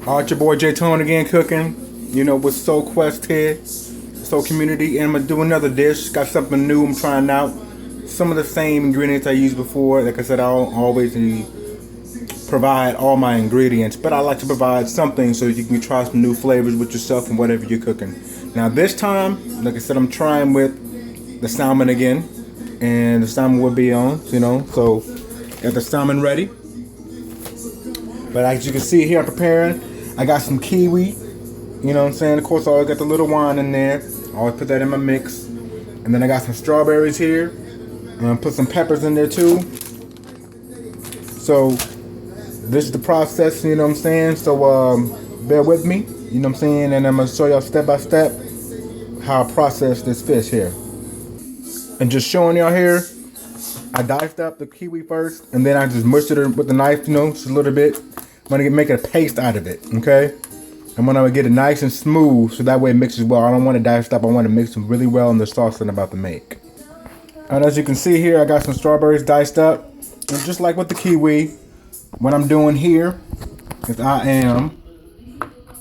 Alright, your boy J Tone again cooking, with Soul Quest here, Soul Community, and I'm gonna do another dish. Got something new I'm trying out. Some of the same ingredients I used before. Like I said, I don't always provide all my ingredients, but I like to provide something so you can try some new flavors with yourself and whatever you're cooking. Now this time, like I said, I'm trying with the salmon again, and the salmon will be on, so got the salmon ready. But as you can see here, I'm preparing. I got some kiwi, Of course, I always got the little wine in there. I always put that in my mix. And then I got some strawberries here. And I put some peppers in there too. So, this is the process, So, bear with me, And I'm going to show y'all step by step how I process this fish here. And just showing y'all here, I diced up the kiwi first. And then I just mushed it with the knife, just a little bit. I'm going to make a paste out of it, okay? I'm going to get it nice and smooth so that way it mixes well. I don't want to dice up. I want to mix them really well in the sauce that I'm about to make. And as you can see here, I got some strawberries diced up. And just like with the kiwi, what I'm doing here is I am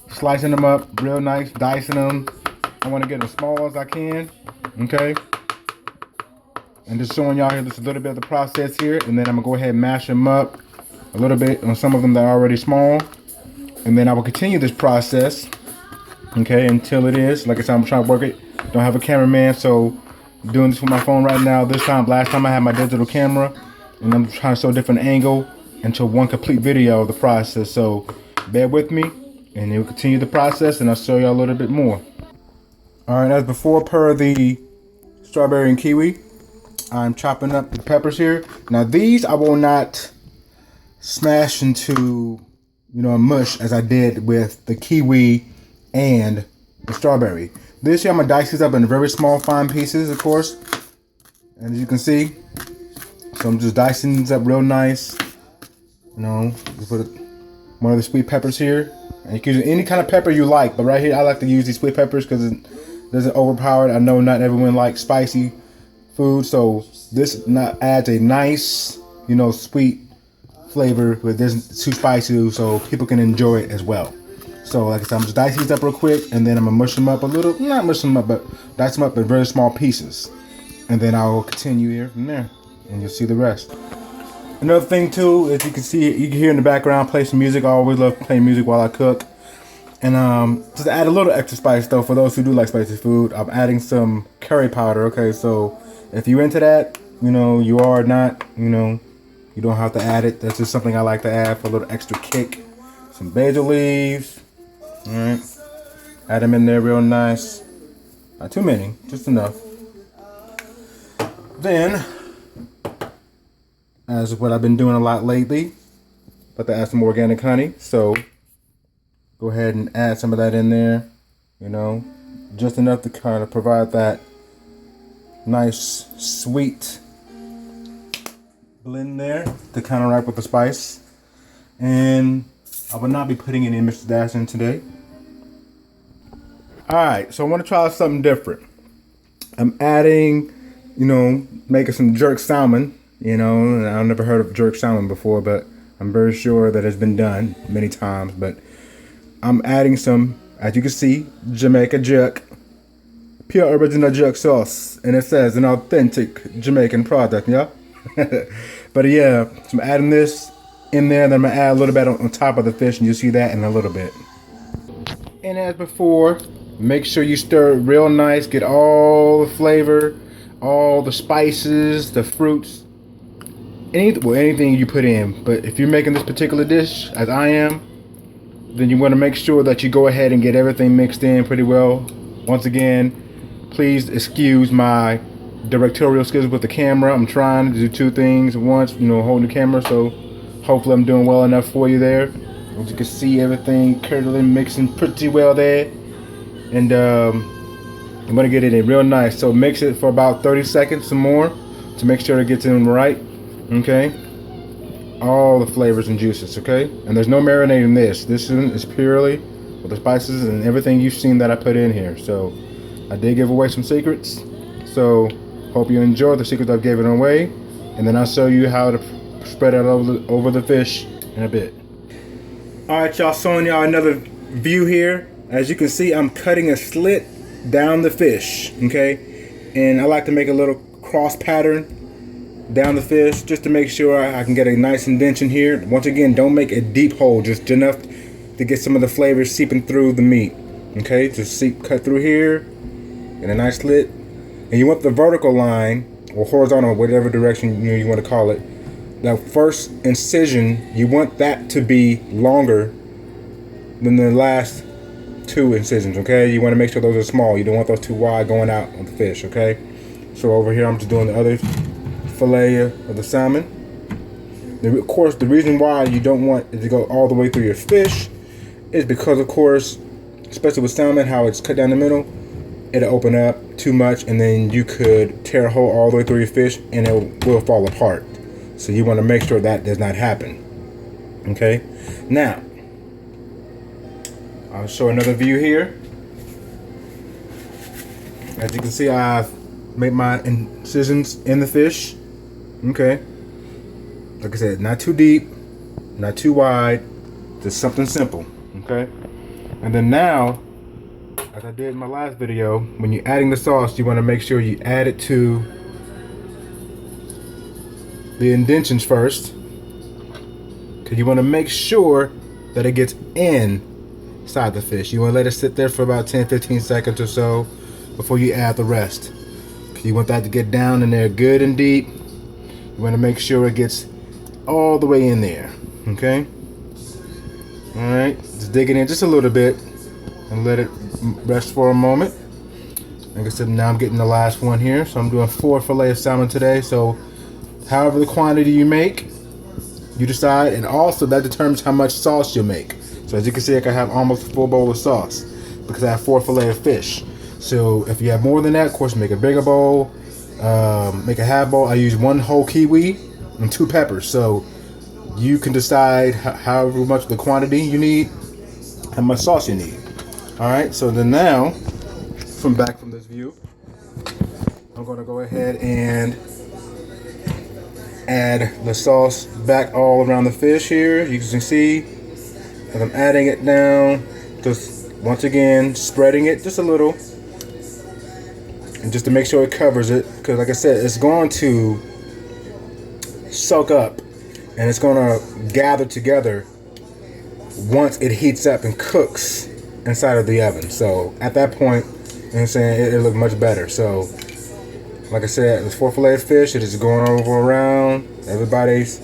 slicing them up real nice, dicing them. I want to get as small as I can, okay? And just showing y'all here just a little bit of the process here. And then I'm going to go ahead and mash them up a little bit on some of them that are already small. And then I will continue this process, okay, until it is. Like I said, I'm trying to work it. Don't have a cameraman, so I'm doing this with my phone right now. Last time I had my digital camera, and I'm trying to show a different angle until one complete video of the process. So bear with me, and we'll continue the process, and I'll show you a little bit more. All right, as before, per the strawberry and kiwi, I'm chopping up the peppers here. Now these I will not smash into a mush as I did with the kiwi and the strawberry. This here I'm gonna dice these up in very small fine pieces, of course, and as you can see, so I'm just dicing these up real nice. Just put one of the sweet peppers here, and you can use any kind of pepper you like, but right here I like to use these sweet peppers because it doesn't overpower it. I know not everyone likes spicy food, so this adds a nice sweet flavor, but it isn't too spicy, so people can enjoy it as well. So like I said, I'm just dicing these up real quick, and then I'm gonna mush them up a little, not mush them up, but dice them up in very small pieces. And then I'll continue here from there, and you'll see the rest. Another thing too, as you can see, you can hear in the background, play some music. I always love playing music while I cook. And just to add a little extra spice though, for those who do like spicy food, I'm adding some curry powder, okay? So if you're into that, you are not, you don't have to add it. That's just something I like to add for a little extra kick. Some basil leaves. Alright. Add them in there real nice. Not too many, just enough. Then, as what I've been doing a lot lately, about to add some organic honey. So, go ahead and add some of that in there. Just enough to kind of provide that nice, sweet blend there to counteract with the spice. And I will not be putting any Mr. Dash in today. Alright, so I want to try something different. I'm adding, making some jerk salmon, and I've never heard of jerk salmon before, but I'm very sure that it's been done many times. But I'm adding some, as you can see, Jamaica jerk, pure original jerk sauce, and it says an authentic Jamaican product, yeah? But yeah, so I'm adding this in there, and then I'm gonna add a little bit on top of the fish, and you'll see that in a little bit. And as before, make sure you stir it real nice, get all the flavor, all the spices, the fruits, anything you put in. But if you're making this particular dish, as I am, then you want to make sure that you go ahead and get everything mixed in pretty well. Once again, please excuse my directorial skills with the camera. I'm trying to do two things at once, holding the camera, so hopefully I'm doing well enough for you there. As you can see, everything curdling, mixing pretty well there. And I'm gonna get it in real nice. So mix it for about 30 seconds some more to make sure it gets in right, okay? All the flavors and juices, okay? And there's no marinating this. This is purely with the spices and everything you've seen that I put in here. So I did give away some secrets. So hope you enjoy the secrets I've given away. And then I'll show you how to spread it over the fish in a bit. Alright, y'all, showing y'all another view here. As you can see, I'm cutting a slit down the fish, okay? And I like to make a little cross pattern down the fish just to make sure I can get a nice indentation here. Once again, don't make a deep hole, just enough to get some of the flavors seeping through the meat, okay? Just cut through here in a nice slit. And you want the vertical line, or horizontal, whatever direction you want to call it. That first incision, you want that to be longer than the last two incisions, okay? You want to make sure those are small. You don't want those too wide going out on the fish, okay? So over here, I'm just doing the other fillet of the salmon. Of course, the reason why you don't want it to go all the way through your fish is because, of course, especially with salmon, how it's cut down the middle, it'll open up too much, and then you could tear a hole all the way through your fish, and it will fall apart. So you want to make sure that does not happen. Okay. Now, I'll show another view here. As you can see, I've made my incisions in the fish. Okay. Like I said, not too deep, not too wide, just something simple. Okay. And then now, as I did in my last video, when you're adding the sauce, you want to make sure you add it to the indentions first, because you want to make sure that it gets inside the fish. You want to let it sit there for about 10-15 seconds or so before you add the rest. You want that to get down in there good and deep. You want to make sure it gets all the way in there. Okay. Alright, just dig it in just a little bit and let it rest for a moment. Like I said, now I'm getting the last one here. So I'm doing 4 fillet of salmon today. So however the quantity you make, you decide, and also that determines how much sauce you make. So as you can see, I can have almost a full bowl of sauce because I have 4 fillet of fish. So if you have more than that, of course, make a bigger bowl, make a half bowl. I use 1 whole kiwi and 2 peppers. So you can decide however much the quantity you need, how much sauce you need. All right. So then now, from this view, I'm going to go ahead and add the sauce back all around the fish here. You can see as I'm adding it down, just once again spreading it just a little, and just to make sure it covers it, because like I said, it's going to soak up and it's going to gather together once it heats up and cooks inside of the oven. So at that point, you know what I'm saying, it'll look much better. So like I said, it's 4 fillet of fish. It is going over around. Everybody's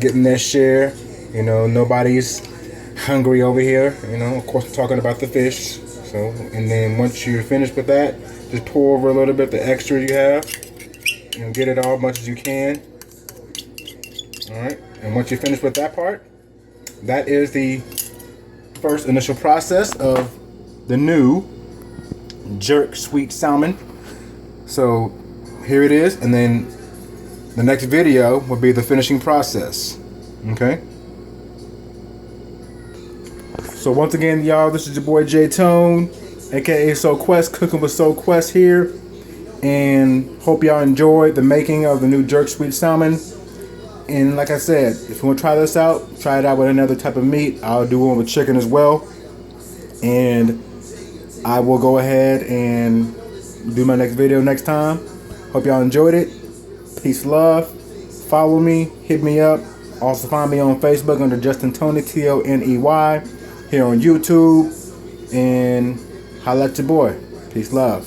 getting their share. You know, nobody's hungry over here. You know, of course, we're talking about the fish. So, and then once you're finished with that, just pour over a little bit the extra you have. You know, get it all as much as you can. All right. And once you're finished with that part, that is the first initial process of the new jerk sweet salmon. So here it is, and then the next video will be the finishing process. Okay. So once again, y'all, this is your boy J Tone, aka Soul Quest, cooking with Soul Quest here, and hope y'all enjoyed the making of the new jerk sweet salmon. And like I said, if you want to try this out, try it out with another type of meat. I'll do one with chicken as well, and I will go ahead and do my next video next time. Hope y'all enjoyed it. Peace, love. Follow me, hit me up. Also find me on Facebook under Justin Toney, Toney, here on YouTube. And holla at your boy. Peace, love.